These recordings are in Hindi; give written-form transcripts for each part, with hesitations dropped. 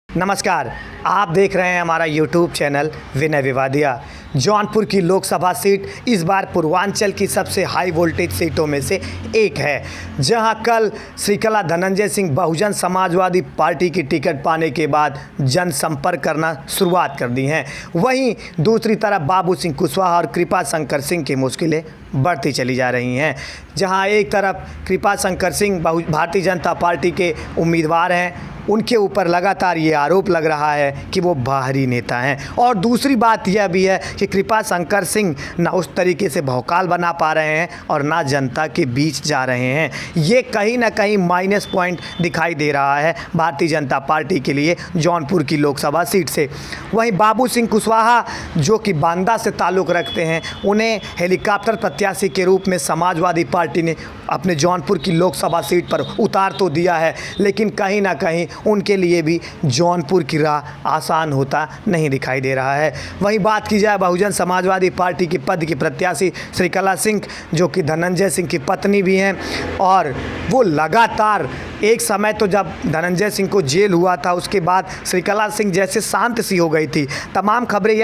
नमस्कार, आप देख रहे हैं हमारा YouTube चैनल विनय विवादिया। जौनपुर की लोकसभा सीट इस बार पूर्वांचल की सबसे हाई वोल्टेज सीटों में से एक है, जहां कल श्रीकला धनंजय सिंह बहुजन समाजवादी पार्टी की टिकट पाने के बाद जनसंपर्क करना शुरुआत कर दी हैं। वहीं दूसरी तरफ बाबू सिंह कुशवाहा और कृपा शंकर सिंह की मुश्किलें बढ़ती चली जा रही हैं। जहां एक तरफ कृपा शंकर सिंह भारतीय जनता पार्टी के उम्मीदवार हैं, उनके ऊपर लगातार ये आरोप लग रहा है कि वो बाहरी नेता हैं, और दूसरी बात यह भी है कि कृपा शंकर सिंह ना उस तरीके से भौकाल बना पा रहे हैं और ना जनता के बीच जा रहे हैं। ये कहीं ना कहीं माइनस पॉइंट दिखाई दे रहा है भारतीय जनता पार्टी के लिए जौनपुर की लोकसभा सीट से। वहीं बाबू सिंह कुशवाहा जो कि बांदा से ताल्लुक़ रखते हैं, उन्हें हेलीकॉप्टर प्रत्याशी के रूप में समाजवादी पार्टी ने अपने जौनपुर की लोकसभा सीट पर उतार तो दिया है, लेकिन कहीं ना कहीं उनके लिए भी जौनपुर की राह आसान होता नहीं दिखाई दे रहा है। वहीं बात की जाए बहुजन समाजवादी पार्टी के पद की प्रत्याशी श्रीकला सिंह, जो कि धनंजय सिंह की पत्नी भी हैं, और वो लगातार एक समय तो जब धनंजय सिंह को जेल हुआ था, उसके बाद श्रीकला सिंह जैसे शांत सी हो गई थी। तमाम खबरें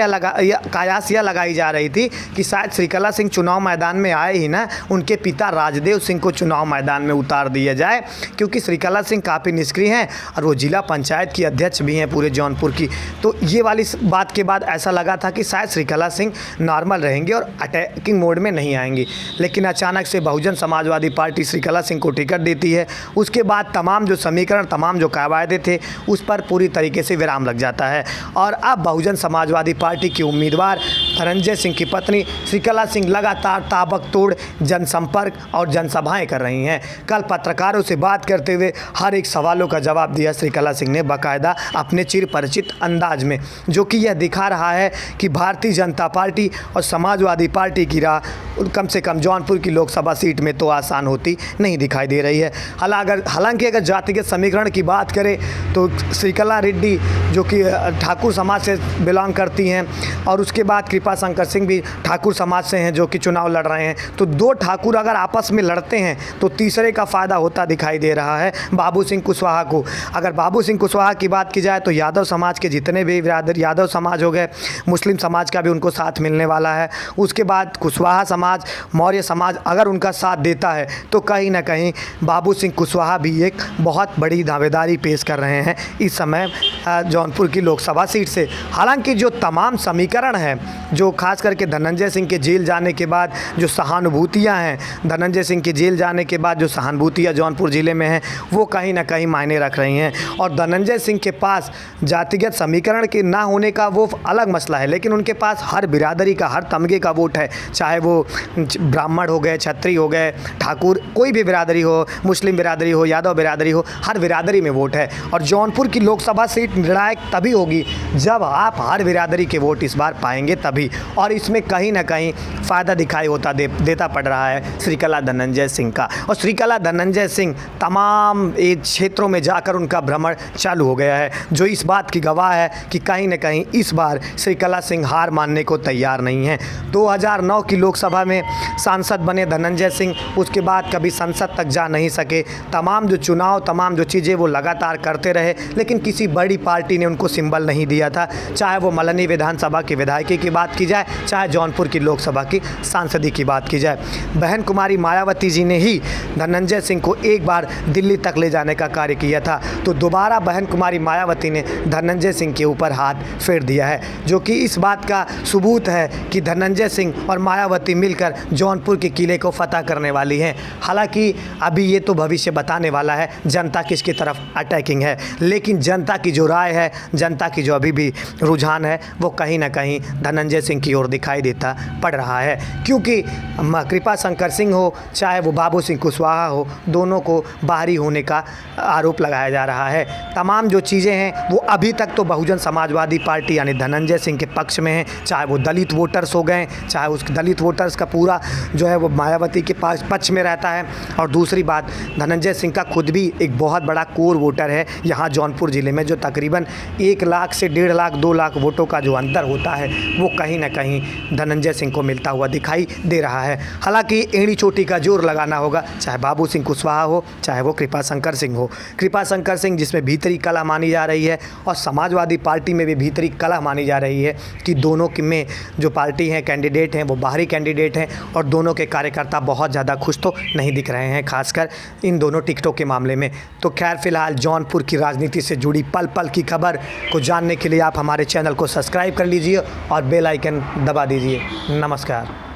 कयास यह लगाई जा रही थी कि शायद श्रीकला सिंह चुनाव मैदान में आए ही ना, उनके पिता राजदेव सिंह को चुनाव मैदान में उतार दिया जाए, क्योंकि श्रीकला सिंह काफ़ी निष्क्रिय हैं और वो जिला पंचायत की अध्यक्ष भी हैं पूरे जौनपुर की। तो ये वाली बात के बाद ऐसा लगा था कि शायद श्रीकला सिंह नॉर्मल रहेंगे और अटैकिंग मोड में नहीं आएंगी, लेकिन अचानक से बहुजन समाजवादी पार्टी श्रीकला सिंह को टिकट देती है। उसके बाद तमाम जो समीकरण, तमाम जो कायदे थे, उस पर पूरी तरीके से विराम लग जाता है, और अब बहुजन समाजवादी पार्टी की उम्मीदवार धनंजय सिंह की पत्नी श्रीकला सिंह लगातार ताबकतोड़ जनसंपर्क और जनसभाएं कर रही हैं। कल पत्रकारों से बात करते हुए हर एक सवालों का जवाब दिया श्रीकला सिंह ने बाकायदा अपने चिर परिचित अंदाज में, जो कि यह दिखा रहा है कि भारतीय जनता पार्टी और समाजवादी पार्टी की राह कम से कम जौनपुर की लोकसभा सीट में तो आसान होती नहीं दिखाई दे रही है। हालांकि अगर जातिगत समीकरण की बात करें तो श्रीकला रेड्डी जो कि ठाकुर समाज से बिलोंग करती हैं, और उसके बाद कृपा शंकर सिंह भी ठाकुर समाज से हैं जो कि चुनाव लड़ रहे हैं। तो दो ठाकुर अगर आपस में लड़ते हैं तो तीसरे का फ़ायदा होता दिखाई दे रहा है बाबू सिंह कुशवाहा को। अगर बाबू सिंह कुशवाहा की बात की जाए तो यादव समाज के जितने भी बिरादर, यादव समाज हो गए, मुस्लिम समाज का भी उनको साथ मिलने वाला है। उसके बाद कुशवाहा समाज, मौर्य समाज अगर उनका साथ देता है तो कहीं ना कहीं बाबू सिंह कुशवाहा भी एक बहुत बड़ी दावेदारी पेश कर रहे हैं इस समय जौनपुर की लोकसभा सीट से। हालांकि जो तमाम समीकरण हैं, जो खास करके धनंजय सिंह के जेल जाने के बाद जो सहानुभूतियां हैं, धनंजय सिंह के जेल जाने के बाद जो सहानुभूतियां जौनपुर ज़िले में हैं, वो कहीं ना कहीं मायने रख रही हैं। और धनंजय सिंह के पास जातिगत समीकरण के ना होने का वो अलग मसला है, लेकिन उनके पास हर बिरादरी का, हर तमगे का वोट है, चाहे वो ब्राह्मण हो गए, क्षत्रिय हो गए, ठाकुर, कोई भी बिरादरी हो, मुस्लिम बिरादरी हो, यादव बिरादरी हो, हर बिरादरी में वोट है। और जौनपुर की लोकसभा सीट निर्णायक तभी होगी जब आप हर बिरादरी के वोट इस बार पाएंगे तभी, और इसमें कहीं ना कहीं फ़ायदा दिखाई देता पड़ रहा है श्रीकला धनंजय सिंह का। और श्रीकला धनंजय सिंह तमाम क्षेत्रों में जाकर उनका भ्रमण चालू हो गया है, जो इस बात की गवाह है कि कहीं ना कहीं इस बार श्रीकला सिंह हार मानने को तैयार नहीं है। 2009 की लोकसभा में सांसद बने धनंजय सिंह, उसके बाद कभी संसद तक जा नहीं सके। तमाम जो चुनाव, तमाम जो चीज़ें वो लगातार करते रहे, लेकिन किसी बड़ी पार्टी ने उनको सिंबल नहीं दिया था, चाहे वो मल्लनी विधानसभा की विधायकी की बात की जाए, चाहे जौनपुर की लोकसभा की सांसदी की बात की जाए। बहन कुमारी मायावती जी ने ही धनंजय सिंह को एक बार दिल्ली तक ले जाने का कार्य किया था, तो दोबारा बहन कुमारी मायावती ने धनंजय सिंह के ऊपर हाथ फेर दिया है, जो कि इस बात का सबूत है कि धनंजय सिंह और मायावती मिलकर जौनपुर के किले को फतह करने वाली हैं। हालांकि अभी ये तो भविष्य बताने वाला है जनता किसकी तरफ अटैकिंग है, लेकिन जनता की जो राय है, जनता की जो अभी भी रुझान है, वो कहीं ना कहीं धनंजय सिंह की ओर दिखाई देता पड़ रहा है, क्योंकि कृपा शंकर सिंह हो चाहे वो बाबू सिंह कुशवाहा हो, दोनों को बाहरी होने का आरोप लगाया जा रहा है। तमाम जो चीज़ें हैं वो अभी तक तो बहुजन समाजवादी पार्टी यानी धनंजय सिंह के पक्ष में है, चाहे वो दलित वोटर्स हो गए, चाहे उस दलित वोटर्स का पूरा जो है वो मायावती के पास पक्ष में रहता है। और दूसरी बात, धनंजय सिंह का खुद भी एक बहुत बड़ा कोर वोटर है यहाँ जौनपुर ज़िले में, जो तकरीबन 1 लाख से 1.5 लाख 2 लाख वोटों का जो अंतर होता है, वो कहीं ना कहीं धनंजय सिंह को मिलता हुआ दिखाई दे रहा है। हालांकि एड़ी चोटी का जोर लगाना होगा, चाहे बाबू सिंह कुशवाहा हो, चाहे वो कृपा शंकर सिंह हो। कृपा शंकर सिंह जिसमें भीतरी कलह मानी जा रही है, और समाजवादी पार्टी में भी भीतरी कलह मानी जा रही है कि दोनों में जो पार्टी हैं, कैंडिडेट हैं, वो बाहरी कैंडिडेट हैं, और दोनों के कार्यकर्ता बहुत ज़्यादा खुश तो नहीं दिख रहे हैं, खासकर इन दोनों टिकटों के मामले में। तो खैर फिलहाल जौनपुर की राजनीति से जुड़ी पल पल की खबर को जानने के लिए आप हमारे चैनल को सब्सक्राइब कर लीजिए और बेल आइकन दबा दीजिए। नमस्कार।